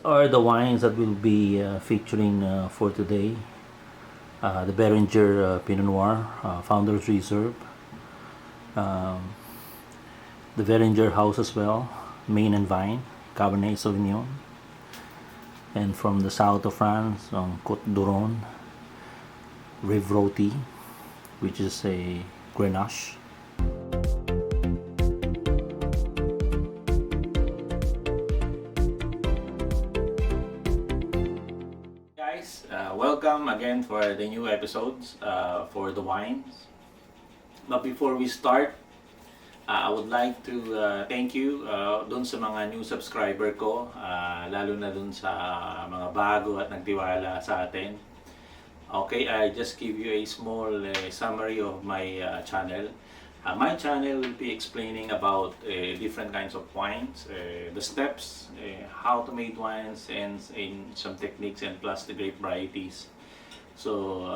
are the wines that we'll be featuring for today. The Beringer Pinot Noir, Founders Reserve. Um, the Beringer House as well, Main and Vine, Cabernet Sauvignon. And from the south of France, Côte d'Oron, Rive Roti, which is a Grenache. Guys, welcome again for the new episodes for the wines. But before we start, I would like to thank you dun sa mga new subscriber ko, lalo na dun sa mga bago at nagtiwala sa atin. Okay, I just give you a small summary of my channel. My channel will be explaining about different kinds of wines, the steps, how to make wines, and some techniques, and plus the grape varieties. So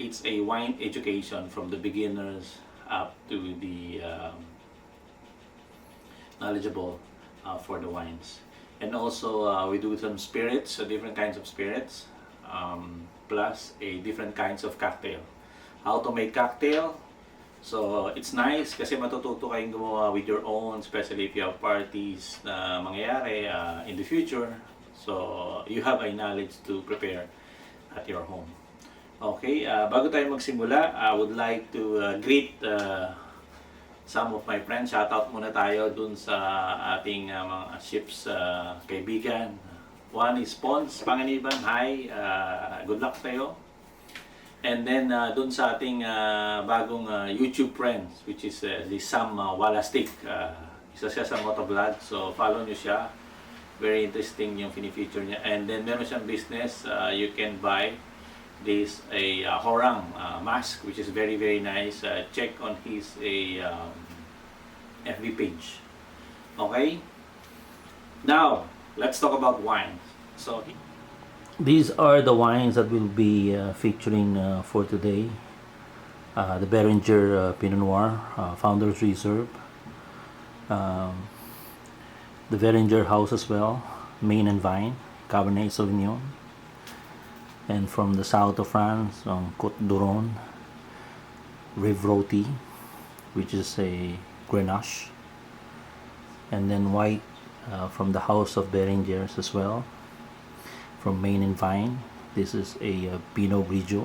it's a wine education from the beginners up to the knowledgeable for the wines. And also we do some spirits, so different kinds of spirits, plus different kinds of cocktail. How to make cocktail. So it's nice kasi matututo kayong gumawa with your own, especially if you have parties na mangyayari in the future. So you have a knowledge to prepare at your home. Okay, bago tayo magsimula, I would like to greet some of my friends. Shoutout muna tayo dun sa ating mga ships kaibigan. One is Pons Panganiban. Hi, good luck tayo. And then dun sa ating bagong YouTube friends, which is the Sam Walastik. Isa siya sa motovlog, so follow nyo siya. Very interesting yung fini-feature niya. And then meron siyang business, you can buy this horang mask, which is very nice. Check on his FB page. Okay, now let's talk about wine. So these are the wines that we'll be featuring for today. The Beringer Pinot Noir, Founders Reserve. The Beringer House as well, Main and Vine, Cabernet Sauvignon. And from the south of France, Côte d'Oron, Rive Roti, which is a Grenache. And then white from the House of Beringers as well. From Main and Vine, this is a Pinot Grigio.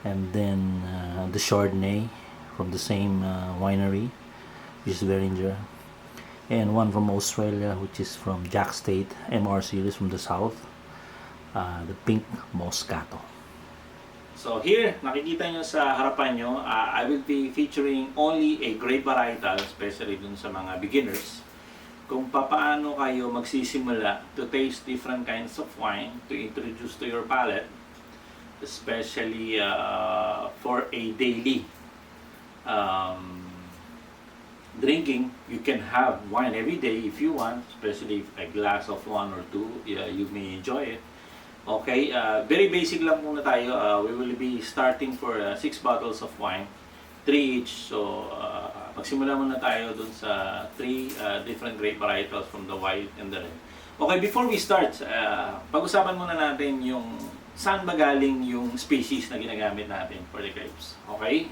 And then the Chardonnay from the same winery, which is Beringer. And one from Australia, which is from Jack State, MR series from the south. The pink Moscato. So here, nakikita nyo sa harapan nyo, I will be featuring only a grape varietal, especially dun sa mga beginners, kung paano kayo magsisimula to taste different kinds of wine to introduce to your palate, especially for a daily drinking. You can have wine every day if you want, especially a glass of one or two, you may enjoy it. Okay, very basic lang muna tayo. We will be starting for 6 bottles of wine, 3 each. So, magsimula muna tayo dun sa 3 different grape varietals from the white and the red. Okay, before we start, pag-usapan muna natin yung saan ba galing yung species na ginagamit natin for the grapes. Okay?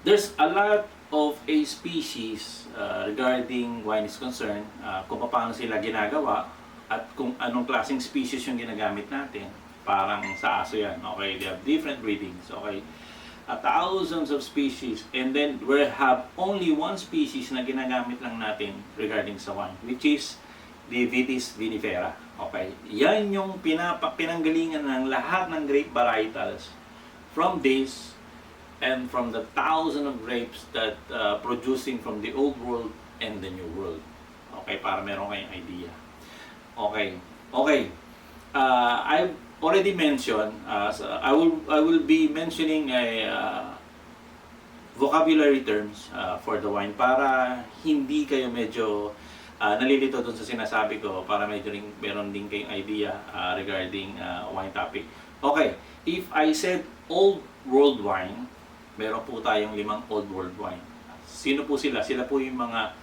There's a lot of a species regarding wine is concerned, kung paano sila ginagawa at kung anong klaseng species yung ginagamit natin. Parang sa aso yan, okay? They have different breedings, okay? Thousands of species, and then we have only one species na ginagamit lang natin regarding sa wine, which is the Vitis vinifera, okay? Yan yung pinanggalingan ng lahat ng grape varietals from this and from the thousands of grapes that producing from the old world and the new world. Okay, para meron kayong idea. Okay. I've already mentioned, I will be mentioning vocabulary terms for the wine para hindi kayo medyo nalilito dun sa sinasabi ko, para medyo meron din kayong idea regarding wine topic. Okay, if I said old world wine, meron po tayong 5 old world wine. Sino po sila? Sila po yung mga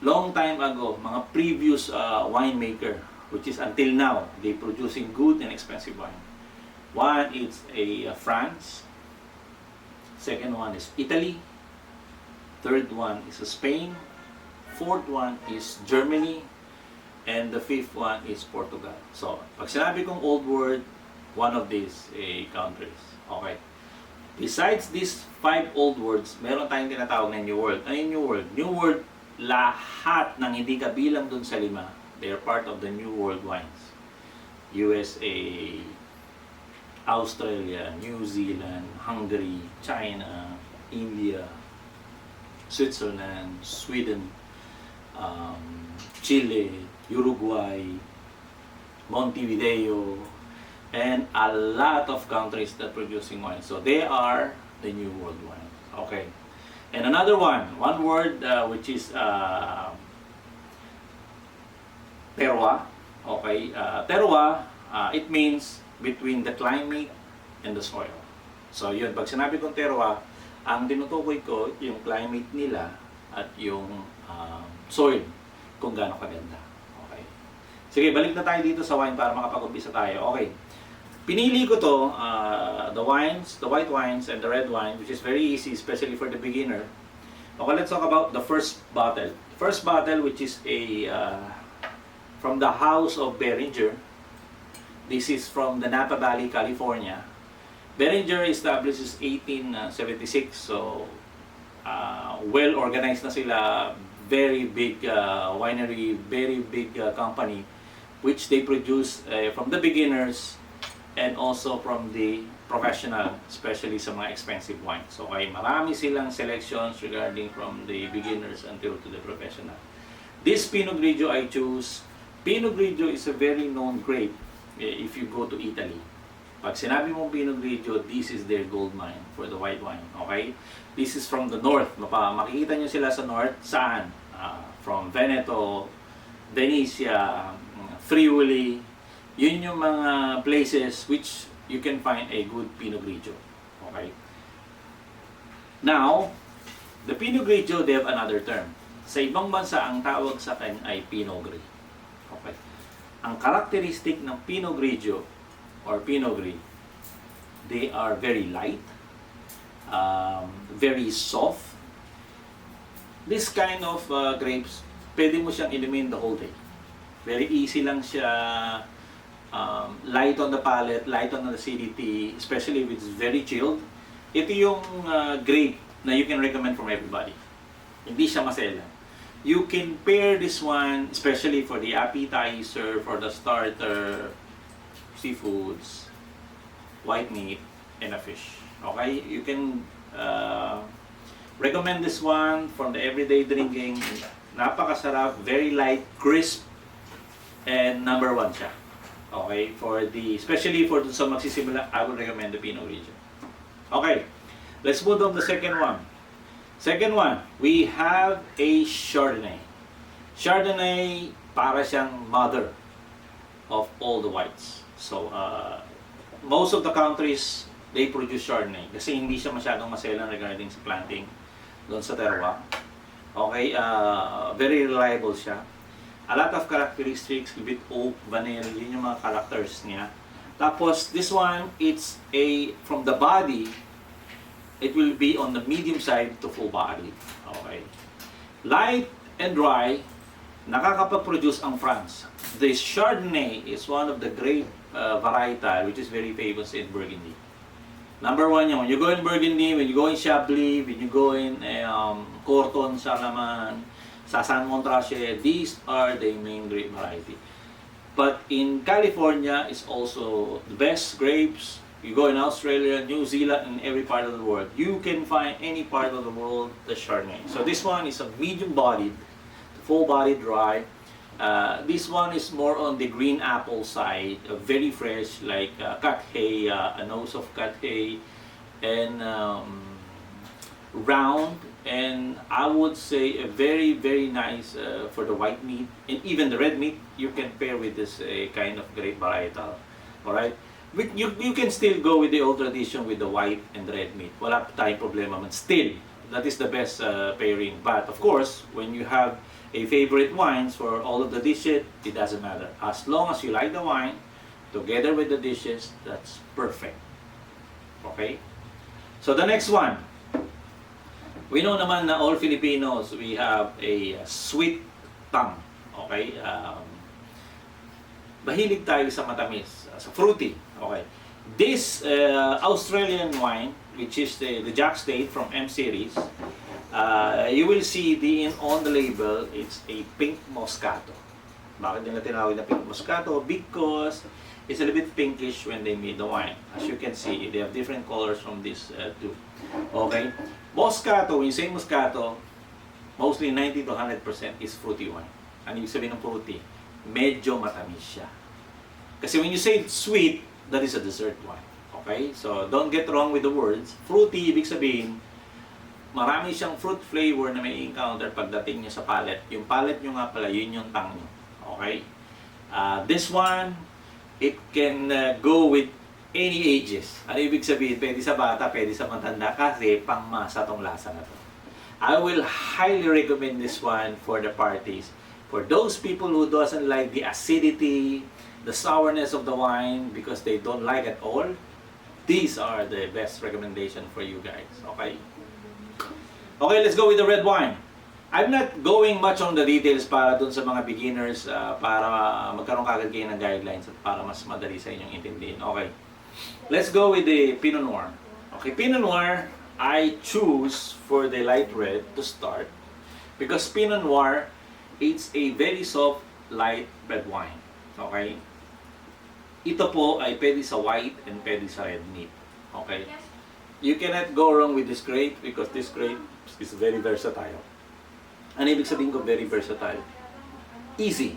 long time ago, mga previous winemaker, which is until now, they producing good and expensive wine. One is France, second one is Italy, third one is Spain, fourth one is Germany, and the fifth one is Portugal. So, pag sinabi kong old world, one of these countries. Okay. Besides these 5 old words, meron tayong tinatawag na New World. Ano yung New World? New World, lahat ng hindi kabilang dun sa 5, they are part of the New World wines. USA, Australia, New Zealand, Hungary, China, India, Switzerland, Sweden, Chile, Uruguay, Montevideo, and a lot of countries that producing wine. So they are the New World wine. Okay. And another one word which is terroir. Okay. Terroir, it means between the climate and the soil. So yun, pag sinabi kong terroir, ang tinutukoy ko yung climate nila at yung soil kung gaano kaganda. Okay. Sige, balik na tayo dito sa wine para makapag-umpisa tayo. Okay. Pinili ko to, the white wines and the red wine, which is very easy, especially for the beginner. Okay, let's talk about the first bottle. First bottle, which is from the house of Beringer. This is from the Napa Valley, California. Beringer established in 1876, so well organized na sila, very big winery, very big company, which they produce from the beginners and also from the professional, especially sa mga expensive wines. So, okay, marami silang selections regarding from the beginners until to the professional. This Pinot Grigio I choose. Pinot Grigio is a very known grape if you go to Italy. Pag sinabi mong Pinot Grigio, this is their gold mine for the white wine. Okay? This is from the north. Makikita nyo sila sa north. Saan? From Veneto, Venetia, Friuli. Yun yung mga places which you can find a good Pinot Grigio. Okay? Now, the Pinot Grigio, they have another term. Sa ibang bansa, ang tawag sa kanya ay Pinot Gris. Okay? Ang characteristic ng Pinot Grigio or Pinot Gris, they are very light, very soft. This kind of grapes, pwede mo siyang inumin the whole day. Very easy lang siya. Light on the palate, light on the acidity, especially if it's very chilled. Ito yung grape na you can recommend from everybody. Hindi siya masela. You can pair this one, especially for the appetizer, for the starter, seafoods, white meat, and a fish. Okay? You can recommend this one from the everyday drinking. Napakasarap, very light, crisp, and number 1 siya. Okay, especially for sa magsisimula, I would recommend the Pinot Grigio. Okay, let's move on to the second one. Second one, we have a Chardonnay. Chardonnay, para siyang mother of all the whites. So, most of the countries, they produce Chardonnay. Kasi hindi siya masyadong maselan regarding sa planting doon sa terroir. Okay, very reliable siya. A lot of characteristics with oak, vanilla, yun yung mga characters niya. Tapos, this one, it's from the body, it will be on the medium side to full body. Okay. Light and dry, nakakapag-produce ang France. The Chardonnay is one of the grape varietal, which is very famous in Burgundy. Number 1 yun. When you go in Burgundy, when you go in Chablis, when you go in Corton, Salaman, sa San Montrachet, these are the main grape variety. But in California, it's also the best grapes. You go in Australia, New Zealand, and every part of the world. You can find any part of the world the Chardonnay. So this one is a medium-bodied, full-bodied dry. This one is more on the green apple side, very fresh, like cut hay, a nose of cut hay, and round. And I would say a very, very nice for the white meat and even the red meat. You can pair with this kind of grape varietal. Alright? You can still go with the old tradition with the white and red meat. Wala tayong problema man. Still, that is the best pairing. But of course, when you have a favorite wines for all of the dishes, it doesn't matter. As long as you like the wine, together with the dishes, that's perfect. Okay? So the next one. We know naman na all Filipinos, we have a sweet tongue. Okay? Mahilig tayo sa matamis, sa fruity. Okay? This Australian wine, which is the Jack State from M series, you will see on the label, it's a pink Moscato. Bakit nila tinawag na pink Moscato? Because it's a little bit pinkish when they made the wine. As you can see, they have different colors from this two. Okay? Moscato, when you say Moscato, mostly 90 to 100% is fruity wine. Ano ibig sabihin ng fruity? Medyo matamis siya. Kasi when you say sweet, that is a dessert wine. Okay? So, don't get wrong with the words. Fruity, ibig sabihin, marami siyang fruit flavor na may encounter pagdating niya sa palate. Yung palate nyo nga pala, yun yung tongue nyo. Okay? This one, it can go with any ages. Ano ibig sabihin? Pwede sa bata, pwede sa matanda, kasi pangmasa tong lasa na to. I will highly recommend this one for the parties. For those people who doesn't like the acidity, the sourness of the wine, because they don't like it all, these are the best recommendation for you guys. Okay? Okay, let's go with the red wine. I'm not going much on the details para dun sa mga beginners, para magkaroon kagad kayo ng guidelines at para mas madali sa inyong intindihin. Okay. Let's go with the Pinot Noir. Okay, Pinot Noir, I choose for the light red to start because Pinot Noir, it's a very soft, light red wine. Okay? Ito po ay pwede sa white and pwede sa red meat. Okay? You cannot go wrong with this grape because this grape is very versatile. Ano ibig sabihin ko very versatile? Easy.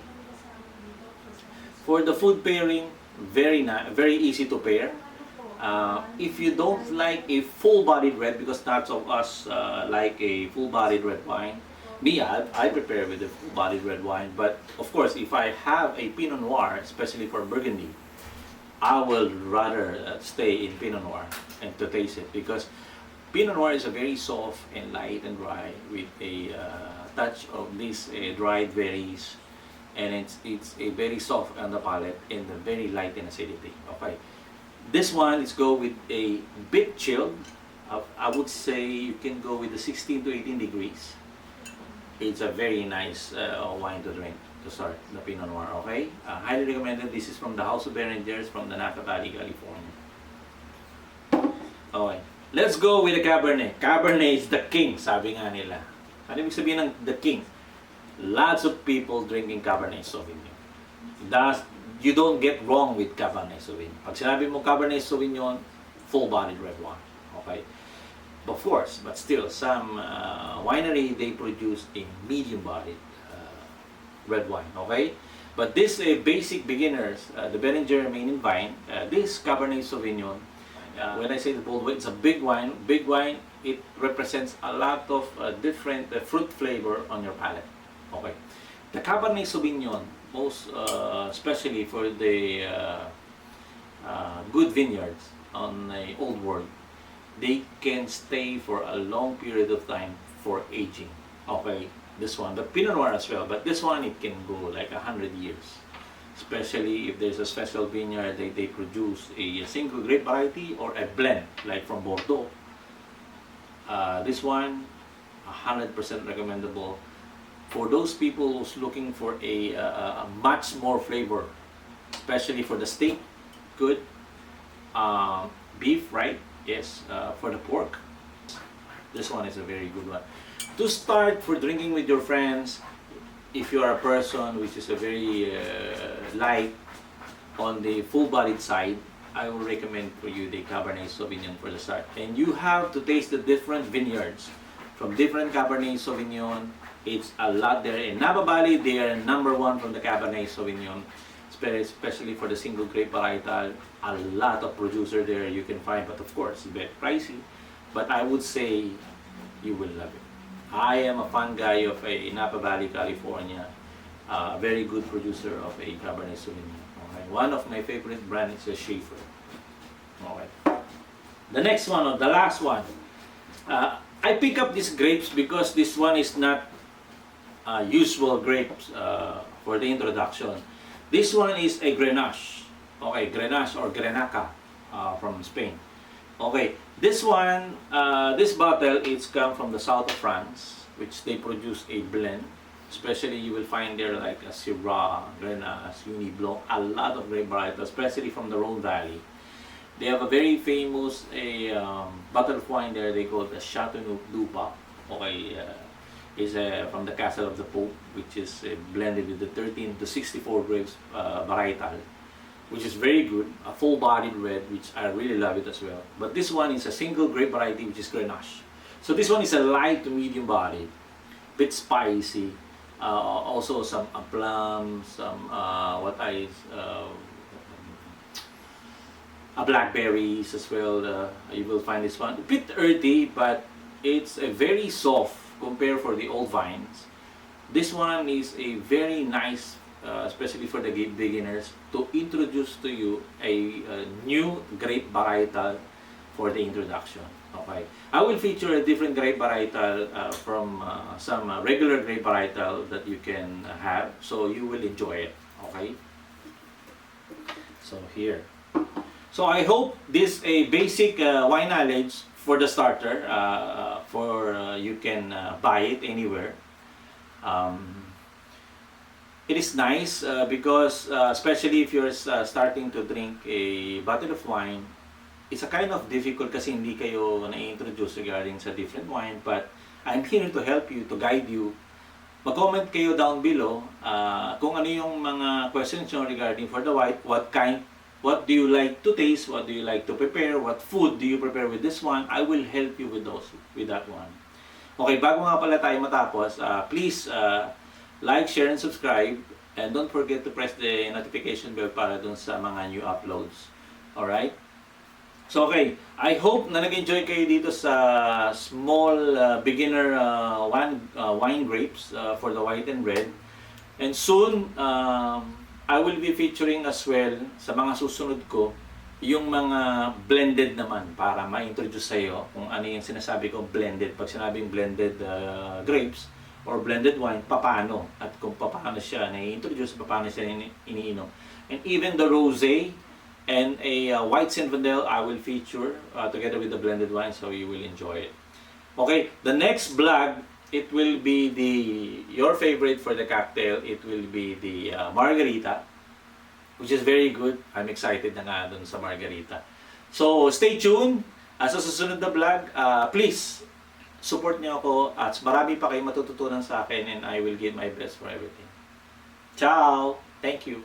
For the food pairing, very easy to pair. If you don't like a full-bodied red, because lots of us like a full-bodied red wine, I prepare with a full-bodied red wine. But of course, if I have a Pinot Noir, especially for Burgundy, I will rather stay in Pinot Noir and to taste it because Pinot Noir is a very soft and light and dry with a touch of these dried berries, and it's a very soft on the palate and very light in acidity. Okay, this one is go with a bit chilled. I would say you can go with the 16 to 18 degrees. It's a very nice wine to drink to start the Pinot Noir. Okay, highly recommended. This is from the House of Berengers from the Napa Valley, California. Okay, let's go with the Cabernet. Cabernet is the king, sabi nga nila. Ano ibig sabihin ng the king? Lots of people drinking Cabernet Sauvignon. You don't get wrong with Cabernet Sauvignon. Pag sinabi mo Cabernet Sauvignon, full-bodied red wine. Okay? Of course, but still, some winery, they produce a medium-bodied red wine. Okay? But this basic beginners, the Beringer Main and Vine, this Cabernet Sauvignon, when I say the bold wine, it's a big wine. Big wine, it represents a lot of different fruit flavor on your palate. Okay. The Cabernet Sauvignon, most especially for the good vineyards on the old world, they can stay for a long period of time for aging. Okay, this one, the Pinot Noir as well, but this one it can go like 100 years. Especially if there's a special vineyard, they produce a single grape variety or a blend, like from Bordeaux. This one, 100% recommendable for those people who's looking for a much more flavor, especially for the steak, good. Beef, right? Yes, for the pork. This one is a very good one. To start for drinking with your friends, if you are a person which is a very light on the full-bodied side, I will recommend for you the Cabernet Sauvignon for the start. And you have to taste the different vineyards from different Cabernet Sauvignon. It's a lot there. In Napa Valley, they are #1 from the Cabernet Sauvignon, especially for the single grape varietal. A lot of producer there you can find, but of course, it's a bit pricey. But I would say you will love it. I am a fan guy of a Napa Valley, California. Very good producer of a Cabernet Sauvignon. Okay. One of my favorite brands is a Schaefer. Okay. The next one, or the last one. I pick up these grapes because this one is not usual grapes for the introduction. This one is a Grenache. Okay, Grenache or Grenaca from Spain. Okay, this one, this bottle, it's come from the south of France, which they produce a blend. Especially you will find there like a Syrah, Grenache, Uni Blanc, a lot of grape varietals, especially from the Rhone Valley. They have a very famous bottle of wine there. They call it the Chateau Dupa. Okay, is from the Castle of the Pope, which is blended with the 13 to 64 grapes Varietal, which is very good. A full-bodied red, which I really love it as well. But this one is a single grape variety, which is Grenache. So this one is a light to medium body, bit spicy. Also some plum, some blackberries as well. You will find this one a bit earthy, but it's a very soft compared for the old vines. This one is a very nice, especially for the beginners, to introduce to you a new grape varietal for the introduction. Okay, I will feature a different grape varietal from some regular grape varietal that you can have, so you will enjoy it. Okay, so here. So I hope this a basic wine knowledge for the starter. You can buy it anywhere. It is nice because especially if you're starting to drink a bottle of wine, it's a kind of difficult kasi hindi kayo na-introduce regarding sa different wine, but I'm here to help you, to guide you. Mag-comment kayo down below kung ano yung mga questions nyo regarding for the wine, what do you like to taste, what do you like to prepare, what food do you prepare with this one. I will help you with that one. Okay, bago nga pala tayo matapos, please like, share, and subscribe, and don't forget to press the notification bell para dun sa mga new uploads. Alright? So okay, I hope na nag-enjoy kayo dito sa small beginner wine grapes for the white and red. And soon, I will be featuring as well sa mga susunod ko yung mga blended naman para ma-introduce sa iyo kung ano yung sinasabi ko blended. Pag sinabing blended grapes or blended wine, paano at kung paano siya na-introduce, paano siya iniinom. And even the rosé and a white Zinfandel I will feature together with the blended wine, so you will enjoy it. Okay, the next vlog, it will be your favorite for the cocktail. It will be the margarita, which is very good. I'm excited na nga dun sa margarita. So stay tuned. Sa susunod na vlog, please support niyo ako at marami pa kayong matututunan sa akin, and I will give my best for everything. Ciao! Thank you!